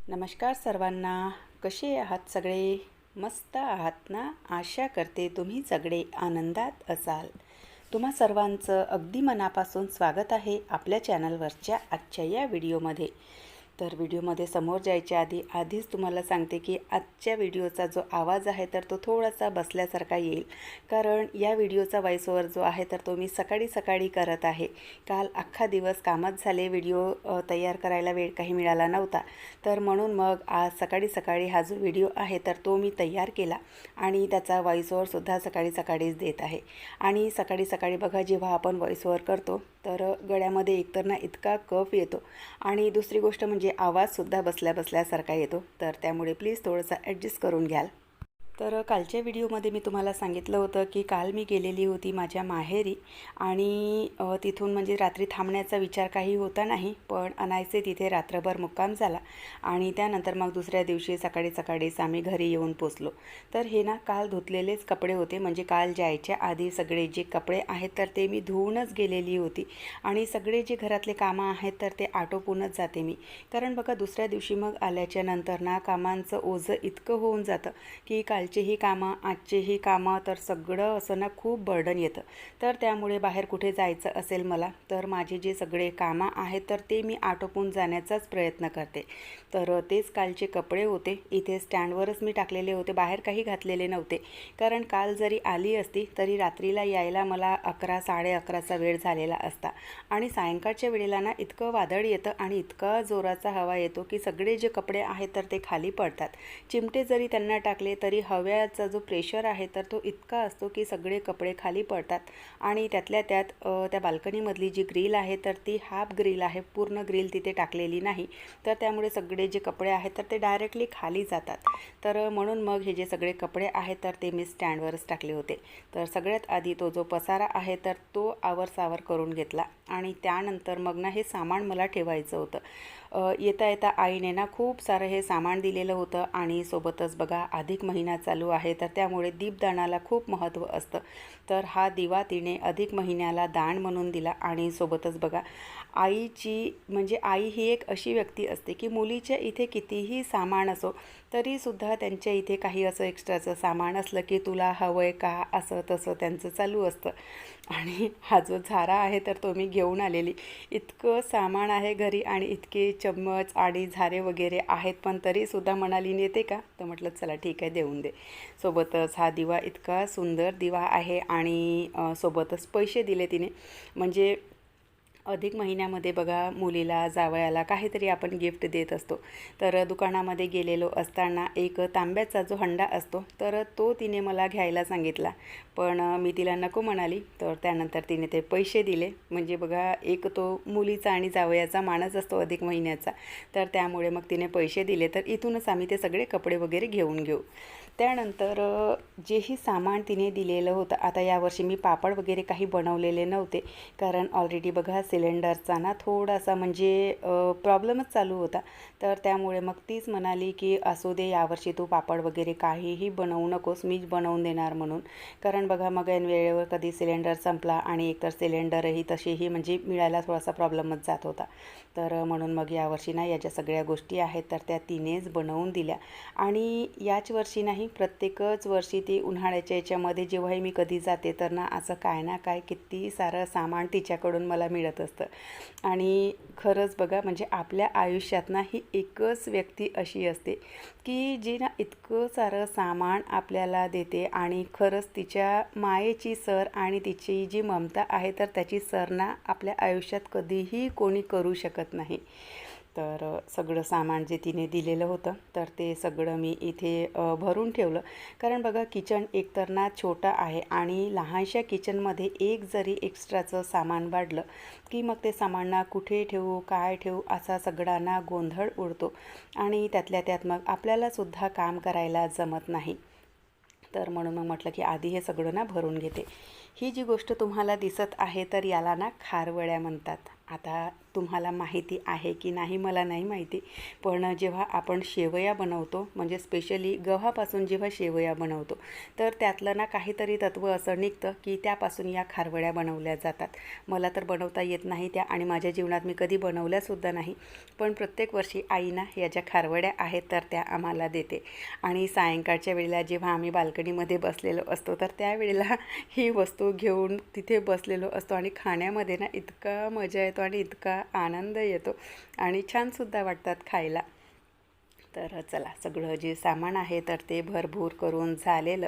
नमस्कार सर्वांना. कसे आहात सगळे? मस्त आहात ना? आशा करते तुम्ही सगळे आनंदात असाल. तुम्हा सर्वांचं अगदी मनापासून स्वागत आहे आपल्या चॅनलवरच्या आजच्या या व्हिडिओमध्ये. तर व्हिडिओमध्ये समोर जायच्या आधीच तुम्हाला सांगते की आजच्या व्हिडिओचा जो आवाज आहे तर तो थोडासा बसल्यासारखा येईल, कारण या व्हिडिओचा व्हॉइस ओव्हर जो आहे तर तो मी सकाळी करत आहे. काल अख्खा दिवस कामच झाले, व्हिडिओ तयार करायला वेळ काही मिळाला नव्हता. तर म्हणून मग आज सकाळी हा जो व्हिडिओ आहे तर तो मी तयार केला आणि त्याचा व्हॉइस ओव्हरसुद्धा सकाळीच देत आहे. आणि सकाळी बघा, जेव्हा आपण व्हॉइस ओव्हर करतो तर गळ्यामध्ये एकतर ना इतका कफ येतो आणि दुसरी गोष्ट म्हणजे आवाजसुद्धा बसल्यासारखा येतो. तर त्यामुळे प्लीज थोडंसं ॲडजस्ट करून घ्याल. तर कालच्या व्हिडिओमध्ये मी तुम्हाला सांगितलं होतं की काल मी गेलेली होती माझ्या माहेरी आणि तिथून म्हणजे रात्री थांबण्याचा विचार काही होता नाही, पण अनायसे तिथे रात्रभर मुक्काम झाला आणि त्यानंतर मग दुसऱ्या दिवशी सकाळीच आम्ही घरी येऊन पोचलो. तर हे ना काल धुतलेलेच कपडे होते, म्हणजे काल जायच्या आधी सगळे जे कपडे आहेत तर ते मी धुवूनच गेलेली होती आणि सगळे जे घरातले कामं आहेत तर ते आटोपूनच जाते मी. कारण बघा, दुसऱ्या दिवशी मग आल्याच्या नंतर ना कामांचं ओझं इतकं होऊन जातं की कालचेही कामं, आजचेही कामं, तर सगळं असं ना खूप बर्डन येतं. तर त्यामुळे बाहेर कुठे जायचं असेल मला तर माझे जे सगळे कामं आहेत तर ते मी आटोपून जाण्याचाच प्रयत्न करते. तर तेच कालचे कपडे होते, इथे स्टँडवरच मी टाकलेले होते, बाहेर काही घातलेले नव्हते. कारण काल जरी आली असती तरी रात्रीला यायला मला 11, 11:30चा वेळ झालेला असता आणि सायंकाळच्या वेळेला ना इतकं वादळ येतं आणि इतका जोराचा हवा येतो की सगळे जे कपडे आहेत तर ते खाली पडतात. चिमटे जरी त्यांना टाकले तरी हव्याचा जो प्रेशर आहे तर तो इतका असतो की सगळे कपडे खाली पडतात. आणि त्यातल्या त्यात त्या बाल्कनीमधली जी ग्रिल आहे तर ती हाफ ग्रिल आहे, पूर्ण ग्रिल तिथे टाकलेली नाही. तर त्यामुळे सगळे जे कपडे आहेत तर ते डायरेक्टली खाली जातात. तर म्हणून मग हे जे सगळे कपडे आहेत तर ते मी स्टँडवरच टाकले होते. तर सगळ्यात आधी तो जो पसारा आहे तर तो आवरसावर करून घेतला आणि त्यानंतर मग ना हे सामान मला ठेवायचं होतं. येता आईने ना खूप सारं हे सामान दिलेलं होतं आणि सोबतच बघा अधिक महिना चालू आहे तर त्यामुळे दीपदानाला खूप महत्त्व असतं. तर हा दिवा तिने अधिक महिन्याला दान म्हणून दिला आणि सोबतच बघा, आईची म्हणजे आई ही एक अशी व्यक्ती असते की मुलीच्या इथे कितीही सामान असो तरीसुद्धा त्यांच्या इथे काही असं एक्स्ट्राचं सामान असलं की तुला हवं आहे का, असं तसं त्यांचं चालू असतं. आणि हा जो झारा आहे तर तो मी घेऊन आलेली. इतकं सामान आहे घरी आणि इतके चम्मच आणि झारे वगैरे आहेत, पण तरीसुद्धा म्हणाली नेते का, तर म्हटलं चला ठीक आहे देऊन दे. सोबतच हा दिवा इतका सुंदर दिवा आहे आणि सोबतच पैसे दिले तिने. म्हणजे अधिक महिन्यामध्ये बघा, मुलीला जावयाला काहीतरी आपण गिफ्ट देत असतो. तर दुकानामध्ये गेलेलो असताना एक तांब्याचा जो हंडा असतो तर तो तिने मला घ्यायला सांगितला, पण मी तिला नको म्हणाली. तर त्यानंतर तिने ते पैसे दिले. म्हणजे बघा, एक तो मुलीचा आणि जावयाचा मानच असतो अधिक महिन्याचा. तर त्यामुळे मग तिने पैसे दिले. तर इथूनच आम्ही ते सगळे कपडे वगैरे घेऊन घेऊ. त्यानंतर जेही सामान तिने दिलेलं होतं, आता यावर्षी मी पापड वगैरे काही बनवलेले नव्हते, कारण ऑलरेडी बघा सिलेंडरचा ना थोडासा म्हणजे प्रॉब्लेमच चालू होता. तर त्यामुळे मग तीच म्हणाली की असू दे, यावर्षी तू पापड वगैरे काहीही बनवू नकोस, मीच बनवून देणार म्हणून. कारण बघा, मग ऐन वेळेवर कधी सिलेंडर संपला आणि एकतर सिलेंडरही तशीही म्हणजे मिळायला थोडासा प्रॉब्लेमच जात होता. तर म्हणून मग यावर्षी ना या ज्या सगळ्या गोष्टी आहेत तर त्या तिनेच बनवून दिल्या. आणि याच वर्षी नाही, प्रत्येकच वर्षी ती उन्हाळ्याच्या याच्यामध्ये जेव्हाही मी कधी जाते तर ना असं काय ना काय किती सारं सामान तिच्याकडून मला मिळत असतं. आणि खरंच बघा, म्हणजे आपल्या आयुष्यात ना ही एकच व्यक्ती अशी असते की जी ना इतकं सारं सामान आपल्याला देते आणि खरंच तिच्या मायेची सर आणि तिची जी ममता आहे तर त्याची सर ना आपल्या आयुष्यात कधीही कोणी करू शकत नाही. तर सगळं सामान जे तिने दिलेलं होतं तर ते सगळं मी इथे भरून ठेवलं. कारण बघा, किचन एकतर ना छोटं आहे आणि लहानशा किचनमध्ये एक जरी एक्स्ट्राचं सामान वाढलं की मग ते सामान ना कुठे ठेवू, काय ठेवू, असा सगळा ना गोंधळ उडतो आणि त्यातल्या त्यात मग आपल्यालासुद्धा काम करायला जमत नाही. तर म्हणून मग म्हटलं की आधी हे सगळं ना भरून घेते. ही जी गोष्ट तुम्हाला दिसत आहे तर याला ना खारवड्या म्हणतात. आता तुम्हाला माहिती आहे की नाही मला नाही माहिती, पण जेव्हा आपण शेवया बनवतो म्हणजे स्पेशली गव्हापासून जेव्हा शेवया बनवतो तर त्यातलं ना काहीतरी तत्त्व असं निघतं की त्यापासून या खारवड्या बनवल्या जातात. मला तर बनवता येत नाही त्या आणि माझ्या जीवनात मी कधी बनवल्यासुद्धा नाही, पण प्रत्येक वर्षी आई ना या ज्या खारवड्या आहेत तर त्या आम्हाला देते. आणि सायंकाळच्या वेळेला जेव्हा आम्ही बाल्कनीमध्ये बसलेलो असतो तर त्यावेळेला ही वस्तू घेऊन तिथे बसलेलो असतो आणि खाण्यामध्ये ना इतका मजा येतो आणि इतका आनंद येतो आणि छानसुद्धा वाटतात खायला. तर चला, सगळं जे सामान आहे तर ते भरभूर करून झालेलं.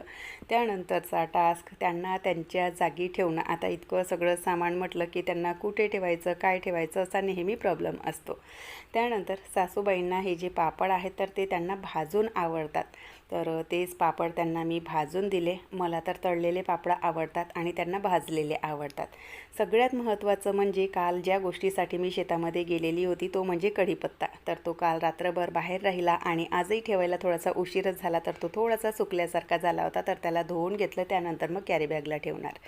त्यानंतरचा टास्क त्यांना त्यांच्या जागी ठेवणं. आता इतकं सगळं सामान म्हटलं की त्यांना कुठे ठेवायचं, काय ठेवायचं असा नेहमी प्रॉब्लेम असतो. त्यानंतर सासूबाईंना हे जे पापड आहेत तर ते त्यांना भाजून आवडतात, तर तेच पापड त्यांना मी भाजून दिले. मला तर तळलेले पापड आवडतात आणि त्यांना भाजलेले आवडतात. सगळ्यात महत्त्वाचं म्हणजे काल ज्या गोष्टीसाठी मी शेतामध्ये गेलेली होती तो म्हणजे कढीपत्ता. तर तो काल रात्रभर बाहेर राहिला आणि आजही ठेवायला थोडासा उशीरच झाला, तर तो थोडासा सुकल्यासारखा झाला होता, तर त्याला धुवून घेतलं. त्यानंतर मग कॅरीबॅगला ठेवणार.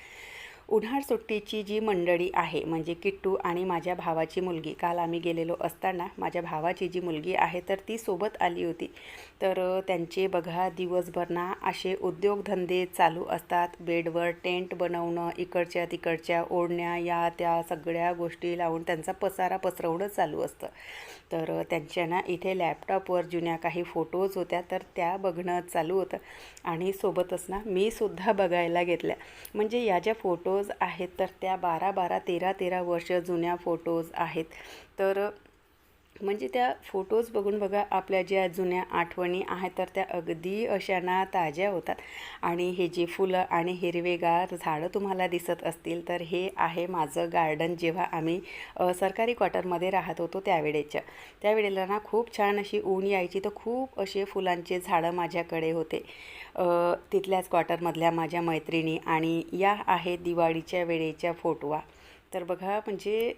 उन्हाळ सुट्टीची जी मंडळी आहे म्हणजे किट्टू आणि माझ्या भावाची मुलगी, काल आम्ही गेलेलो असताना माझ्या भावाची जी मुलगी आहे तर ती सोबत आली होती. तर त्यांचे बघा दिवसभर ना असे उद्योगधंदे चालू असतात. बेडवर टेंट बनवणं, इकडच्या तिकडच्या ओढण्या या त्या सगळ्या गोष्टी लावून त्यांचा पसारा पसरवणं चालू असतं. तर त्यांच्या ना इथे लॅपटॉपवर जुन्या काही फोटोज होत्या तर त्या बघणं चालू होतं आणि सोबतच ना मी सुद्धा बघायला घेतल्या. म्हणजे या ज्या फोटोज आहेत तर त्या 12-12, 13-13 वर्ष जुन्या फोटोज आहेत. तर म्हणजे त्या फोटोज बघून बघा आपल्या ज्या जुन्या आठवणी आहेत तर त्या अगदी अशा ना ताज्या होतात. आणि हे जे फुलं आणि हिरवेगार झाडं तुम्हाला दिसत असतील तर हे आहे माझं गार्डन. जेव्हा आम्ही सरकारी क्वार्टरमध्ये राहत होतो त्यावेळेला ना खूप छान अशी ऊन यायची, तर खूप असे फुलांचे झाडं माझ्याकडे होते. तिथल्याच क्वार्टरमधल्या माझ्या मैत्रिणी आणि या आहेत दिवाळीच्या वेळेच्या फोटोवा. तर बघा म्हणजे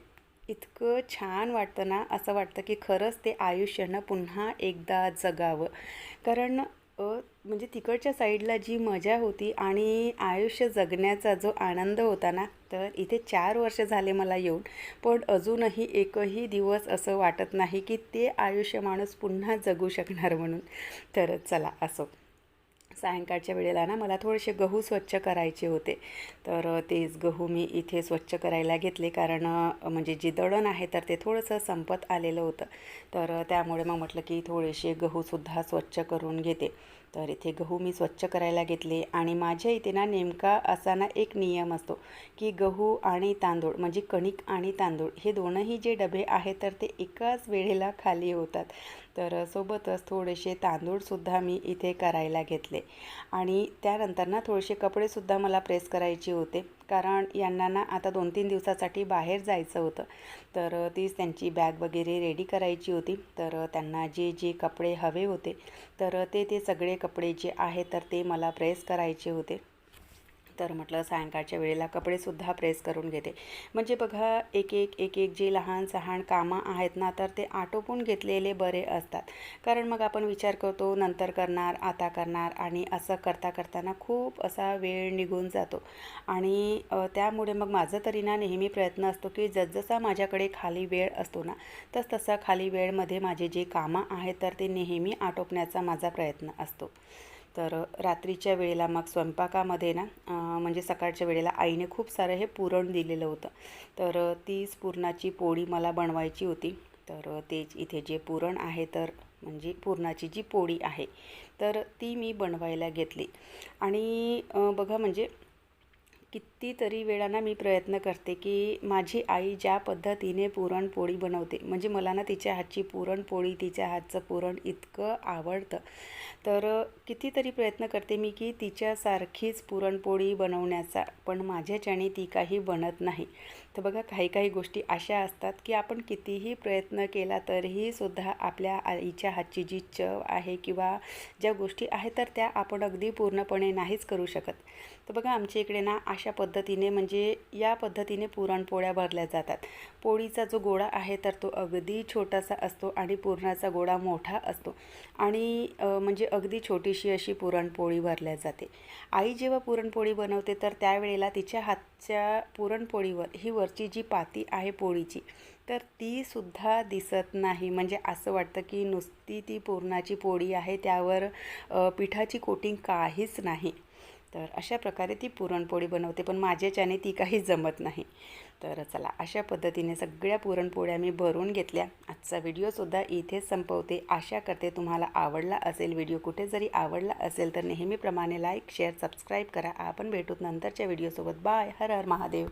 इतकं छान वाटतं ना, असं वाटतं की खरंच ते आयुष्यानं पुन्हा एकदा जगावं. कारण म्हणजे तिकडच्या साईडला जी मजा होती आणि आयुष्य जगण्याचा जो आनंद होता ना, तर इथे 4 वर्ष झाले मला येऊन, पण अजूनही एकही दिवस असं वाटत नाही की ते आयुष्य माणूस पुन्हा जगू शकणार म्हणून. तर चला असो. सायंकाळच्या वेळेला ना मला थोडेसे गहू स्वच्छ करायचे होते, तर तेच गहू मी इथे स्वच्छ करायला घेतले. कारण म्हणजे जे दळण आहे तर ते थोडंसं संपत आलेलं होतं, तर त्यामुळे मग म्हटलं की थोडेसे गहूसुद्धा स्वच्छ करून घेते. तर इथे गहू मी स्वच्छ करायला घेतले आणि माझ्या इथे ना नेमका असा ना एक नियम असतो की गहू आणि तांदूळ म्हणजे कणिक आणि तांदूळ हे दोनही जे डबे आहेत तर ते एकाच वेळेला खाली होतात. तर सोबतच थोडेसे तांदूळसुद्धा मी इथे करायला घेतले. आणि त्यानंतर ना थोडेसे कपडेसुद्धा मला प्रेस करायचे होते, कारण यांना ना आता 2-3 दिवसासाठी बाहेर जायचं होतं. तर तीच त्यांची बॅग वगैरे रेडी करायची होती. तर त्यांना जे जे कपडे हवे होते तर ते सगळे कपडे जे आहे तर ते मला प्रेस करायचे होते. तर म्हटलं सायंकाळच्या वेळेला कपडेसुद्धा प्रेस करून घेते. म्हणजे बघा एक एक जे लहान सहान कामं आहेत ना तर ते आटोपून घेतलेले बरे असतात. कारण मग आपण विचार करतो नंतर करणार, आता करणार आणि असं करता करताना खूप असा वेळ निघून जातो. आणि त्यामुळे मग माझं तरी ना नेहमी प्रयत्न असतो की जसजसा माझ्याकडे खाली वेळ असतो ना तसतसा खाली वेळमध्ये माझे जे कामं आहेत तर ते नेहमी आटोपण्याचा माझा प्रयत्न असतो. तर रात्रीच्या वेळेला मग स्वयंपाकामध्ये ना म्हणजे सकाळच्या वेळेला आईने खूप सारं हे पुरण दिलेलं होतं, तर तीच पुरणाची पोळी मला बनवायची होती. तर तेच इथे जे पुरण आहे तर म्हणजे पुरणाची जी पोळी आहे तर ती मी बनवायला घेतली. आणि बघा म्हणजे कितीतरी वेळा ना मी प्रयत्न करते की माझी आई ज्या पद्धतीने पुरणपोळी बनवते म्हणजे मला ना तिच्या हातची पुरणपोळी, तिच्या हातचं पुरण इतकं आवडतं. तर कितीतरी प्रयत्न करते मी की तिच्यासारखीच पुरणपोळी बनवण्याचा, पण माझ्याच्याने ती काही बनत नाही. तर बघा काही काही गोष्टी अशा असतात की आपण कितीही प्रयत्न केला तरीही सुद्धा आपल्या आईच्या हातची जी चव आहे किंवा ज्या गोष्टी आहेत तर त्या आपण अगदी पूर्णपणे नाहीच करू शकत. तर बघा आमच्या इकडे ना अशा पद्धतीने म्हणजे या पद्धतीने पुरणपोळ्या भरल्या जातात। पोळीचा जो गोळा आहे तर तो अगदी छोटासा असतो आणि पुरणाचा गोळा मोठा असतो आणि म्हणजे अगदी छोटीशी अशी पुरणपोळी भरल्या जाते। आई जेव्हा पुरणपोळी बनवते तर त्यावेळेला तिच्या हातच्या पुरणपोळीवर ही वरची जी पाती आहे पोळीची तर ती सुद्धा दिसत नाही। म्हणजे असं वाटतं की नुसती ती पुरणाची पोळी आहे, त्यावर पिठाची कोटिंग काहीच नाही। तर अशा प्रकारे ती पुरणपोळी बनवते, पण माझ्याच्याने ती काही जमत नाही। तर चला, अशा पद्धतीने सगळ्या पुरणपोळ्या मी भरून घेतल्या। आजचा व्हिडिओसुद्धा इथेच संपवते। आशा करते तुम्हाला आवडला असेल व्हिडिओ। कुठे जरी आवडला असेल तर नेहमीप्रमाणे लाईक, शेअर, सबस्क्राईब करा। आपण भेटूत नंतरच्या व्हिडिओसोबत। बाय. हर हर महादेव.